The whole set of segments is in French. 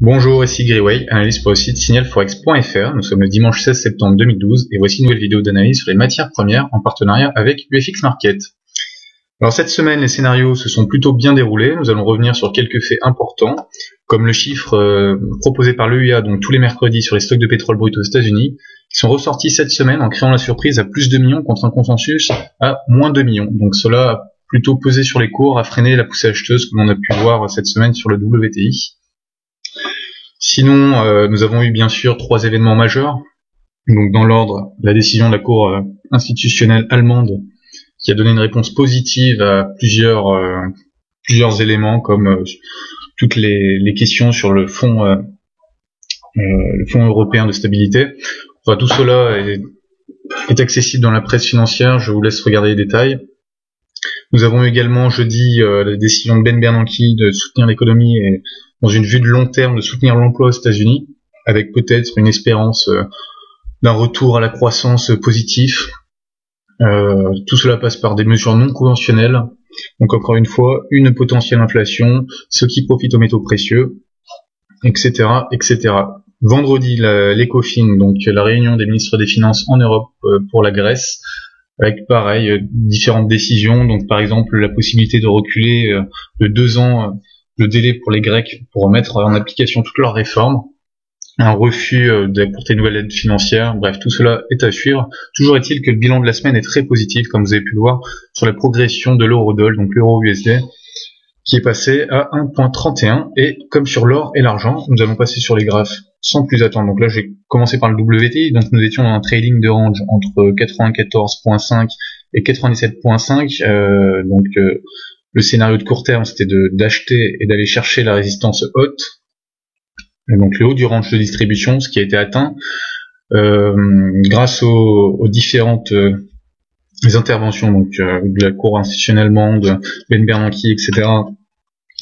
Bonjour, ici Griway, analyste pour le site signalforex.fr. Nous sommes le dimanche 16 septembre 2012 et voici une nouvelle vidéo d'analyse sur les matières premières en partenariat avec UFX Market. Alors cette semaine, les scénarios se sont plutôt bien déroulés. Nous allons revenir sur quelques faits importants, comme le chiffre proposé par l'EUA, donc tous les mercredis sur les stocks de pétrole brut aux États-Unis, qui sont ressortis cette semaine en créant la surprise à plus 2 millions contre un consensus à moins 2 millions. Donc cela a plutôt pesé sur les cours, a freiné la poussée acheteuse que l'on a pu voir cette semaine sur le WTI. Sinon, nous avons eu bien sûr 3 événements majeurs. Donc dans l'ordre, la décision de la Cour institutionnelle allemande qui a donné une réponse positive à plusieurs éléments comme toutes les questions sur le fonds européen de stabilité. Enfin, tout cela est accessible dans la presse financière, je vous laisse regarder les détails. Nous avons également jeudi la décision de Ben Bernanke de soutenir l'économie et dans une vue de long terme de soutenir l'emploi aux États-Unis, avec peut-être une espérance d'un retour à la croissance positif. Tout cela passe par des mesures non conventionnelles, donc encore une fois, une potentielle inflation, ce qui profite aux métaux précieux, etc., etc. Vendredi, l'Ecofin, donc la réunion des ministres des Finances en Europe pour la Grèce, avec pareil, différentes décisions, donc par exemple la possibilité de reculer de 2 ans le délai pour les Grecs pour mettre en application toutes leurs réformes, un refus d'apporter une nouvelle aide financière, bref, tout cela est à suivre. Toujours est-il que le bilan de la semaine est très positif, comme vous avez pu le voir, sur la progression de l'euro-dollar, donc l'euro-USD, qui est passé à 1.31, et comme sur l'or et l'argent, nous allons passer sur les graphes sans plus attendre. Donc là, j'ai commencé par le WTI, donc nous étions dans un trading de range entre 94.5 et 97.5, donc le scénario de court terme, c'était d'acheter et d'aller chercher la résistance haute, et donc le haut du range de distribution, ce qui a été atteint grâce aux différentes interventions donc de la Cour institutionnelle allemande, Ben Bernanke, etc.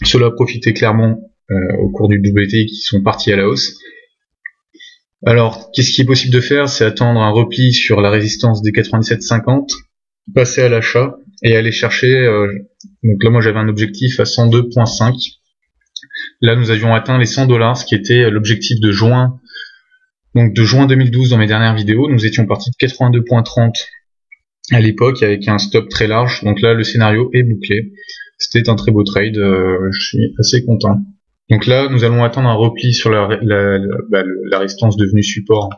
Cela a profité clairement au cours du WTI qui sont partis à la hausse. Alors, qu'est-ce qui est possible de faire? C'est attendre un repli sur la résistance des 97,50, passer à l'achat et aller chercher, donc là moi j'avais un objectif à 102.5. Là nous avions atteint les $100, ce qui était l'objectif de juin, donc de juin 2012 dans mes dernières vidéos. Nous étions partis de 82.30 à l'époque avec un stop très large, donc là le scénario est bouclé. C'était un très beau trade, je suis assez content. Donc là nous allons attendre un repli sur la résistance devenue support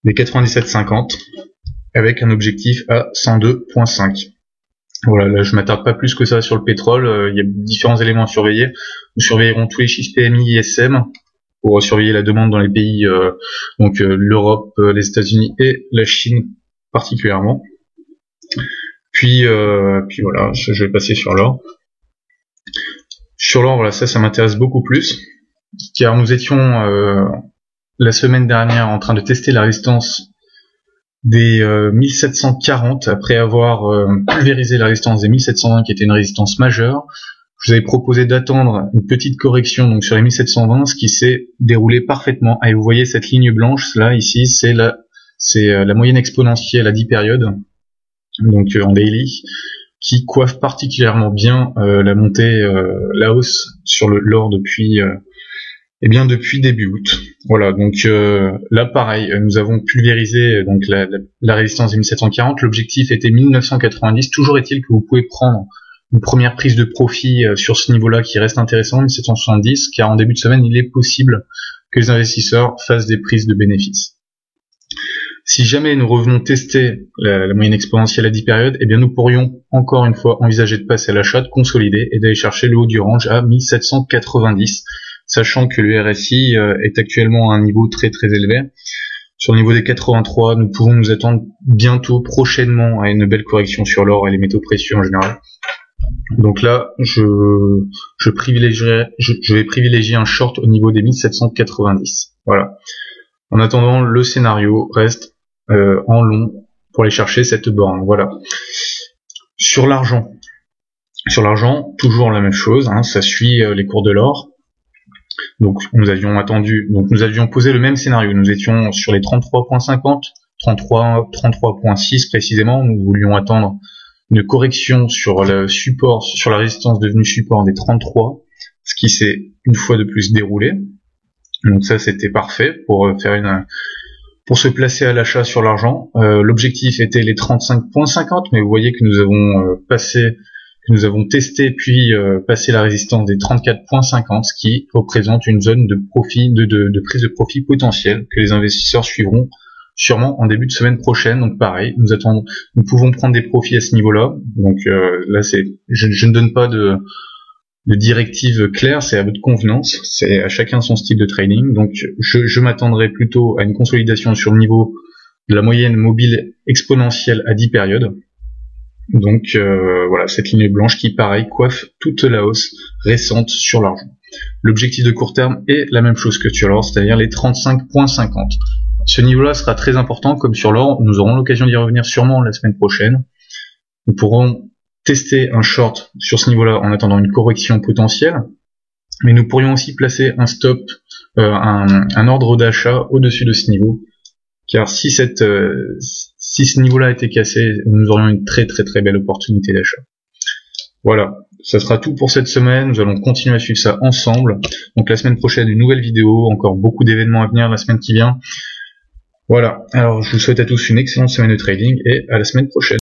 des 97,50 avec un objectif à 102.5. Voilà, là je m'attarde pas plus que ça sur le pétrole, il y a différents éléments à surveiller. Nous surveillerons tous les chiffres PMI, ISM pour surveiller la demande dans les pays, donc l'Europe, les États-Unis et la Chine particulièrement. Puis voilà, je vais passer sur l'or. Sur l'or, voilà, ça m'intéresse beaucoup plus, car nous étions la semaine dernière en train de tester la résistance des 1740 après avoir pulvérisé la résistance des 1720 qui était une résistance majeure. Je vous avais proposé d'attendre une petite correction donc sur les 1720, ce qui s'est déroulé parfaitement. Et vous voyez cette ligne blanche là ici, c'est la moyenne exponentielle à 10 périodes, donc en daily, qui coiffe particulièrement bien la montée, la hausse sur l'or depuis début août. Voilà, donc là pareil, nous avons pulvérisé donc la résistance des 1740, l'objectif était 1990, toujours est-il que vous pouvez prendre une première prise de profit sur ce niveau-là qui reste intéressant, 1770, car en début de semaine, il est possible que les investisseurs fassent des prises de bénéfices. Si jamais nous revenons tester la moyenne exponentielle à 10 périodes, eh bien nous pourrions encore une fois envisager de passer à l'achat, de consolider et d'aller chercher le haut du range à 1790, sachant que le RSI est actuellement à un niveau très très élevé. Sur le niveau des 83, nous pouvons nous attendre bientôt, prochainement, à une belle correction sur l'or et les métaux précieux en général. Donc là, je vais privilégier un short au niveau des 1790. Voilà. En attendant, le scénario reste en long pour aller chercher cette borne. Voilà. Sur l'argent, toujours la même chose, hein, ça suit les cours de l'or. Donc nous avions posé le même scénario. Nous étions sur les 33.50, 33.6 précisément. Nous voulions attendre une correction sur le support, sur la résistance devenue support des 33, ce qui s'est une fois de plus déroulé. Donc ça, c'était parfait pour se placer à l'achat sur l'argent. L'objectif était les 35,50, mais vous voyez que nous avons testé puis passé la résistance des 34,50, ce qui représente une zone de profit, de prise de profit potentielle que les investisseurs suivront sûrement en début de semaine prochaine. Donc pareil, nous pouvons prendre des profits à ce niveau-là. Donc là, je ne donne pas de directive claire, c'est à votre convenance, c'est à chacun son style de trading. Donc je m'attendrai plutôt à une consolidation sur le niveau de la moyenne mobile exponentielle à 10 périodes. Donc voilà, cette ligne blanche qui, pareil, coiffe toute la hausse récente sur l'argent. L'objectif de court terme est la même chose que sur l'or, c'est-à-dire les 35,50. Ce niveau-là sera très important, comme sur l'or. Nous aurons l'occasion d'y revenir sûrement la semaine prochaine. Nous pourrons tester un short sur ce niveau-là en attendant une correction potentielle, mais nous pourrions aussi placer un stop, un ordre d'achat au-dessus de ce niveau, car si ce niveau-là était cassé, nous aurions une très très très belle opportunité d'achat. Voilà, ça sera tout pour cette semaine. Nous allons continuer à suivre ça ensemble. Donc la semaine prochaine, une nouvelle vidéo, encore beaucoup d'événements à venir la semaine qui vient. Voilà, alors je vous souhaite à tous une excellente semaine de trading et à la semaine prochaine.